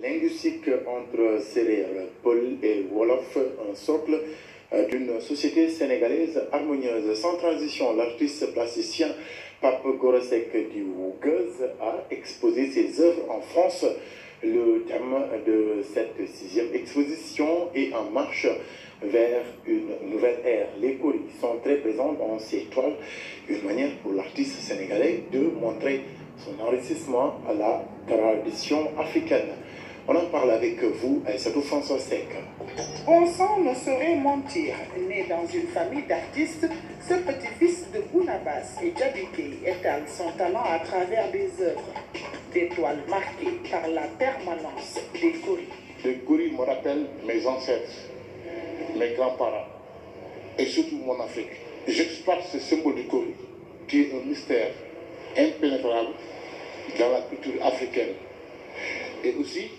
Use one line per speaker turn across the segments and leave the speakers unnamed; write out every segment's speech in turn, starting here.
linguistique entre Serer, Peul et Wolof, un socle d'une société sénégalaise harmonieuse. Sans transition, l'artiste plasticien Pape Gora Seck du Wouguz a exposé ses œuvres en France. Le thème de cette 6e exposition est en marche vers une nouvelle ère. Les coris sont très présents dans ces toiles, une manière pour l'artiste sénégalais de montrer son enrichissement à la tradition africaine. On en parle avec vous, Aïssatou François Seck.
Bon sang ne saurait mentir. Né dans une famille d'artistes, ce petit-fils de Bounabas et Djabité étale son talent à travers des œuvres, des toiles marquées par la permanence des coris.
Les coris me rappellent mes ancêtres, mes grands-parents et surtout mon Afrique. J'exploite ce symbole du cori, qui est un mystère impénétrable dans la culture africaine. Et aussi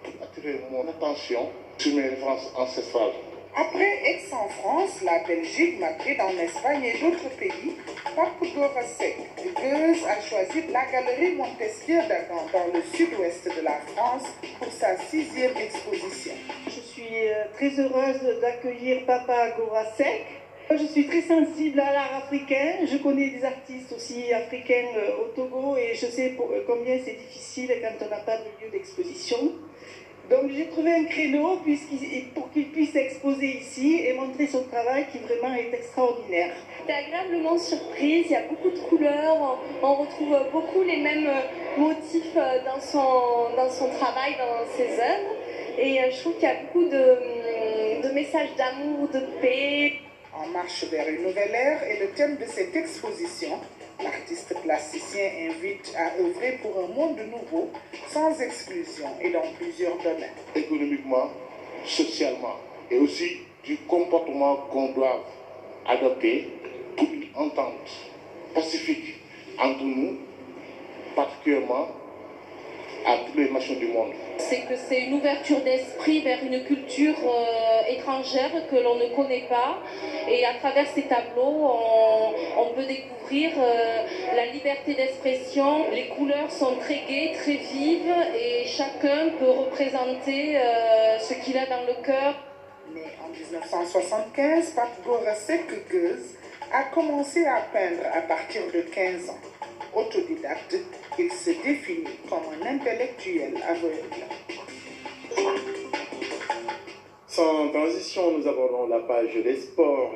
pour attirer mon attention sur mes références ancestrales.
Après Aix-en-France, la Belgique, Madrid en Espagne et d'autres pays, Pape Gora Seck Wouguz a choisi la galerie Montesquieu d'Agan dans le sud-ouest de la France pour sa 6e exposition.
Je suis très heureuse d'accueillir Papa Gora Seck. Je suis très sensible à l'art africain. Je connais des artistes aussi africains au Togo et je sais combien c'est difficile quand on n'a pas de lieu d'exposition. Donc j'ai trouvé un créneau pour qu'il puisse exposer ici et montrer son travail qui vraiment est extraordinaire.
J'étais agréablement surprise, il y a beaucoup de couleurs, on retrouve beaucoup les mêmes motifs dans son travail, dans ses œuvres. Et je trouve qu'il y a beaucoup de messages d'amour, de paix.
En marche vers une nouvelle ère est le thème de cette exposition. L'artiste plasticien invite à œuvrer pour un monde nouveau, sans exclusion et dans plusieurs domaines.
Économiquement, socialement et aussi du comportement qu'on doit adopter pour une entente pacifique entre nous, particulièrement à toutes les nations du monde.
C'est que c'est une ouverture d'esprit vers une culture étrangère que l'on ne connaît pas. Et à travers ces tableaux, on peut découvrir la liberté d'expression. Les couleurs sont très gaies, très vives et chacun peut représenter ce qu'il a dans le cœur.
Né en 1975, Pape Gora Seck Wouguz a commencé à peindre à partir de 15 ans. Autodidacte, il se définit comme un intellectuel aveugle.
Sans transition, nous abordons la page des sports.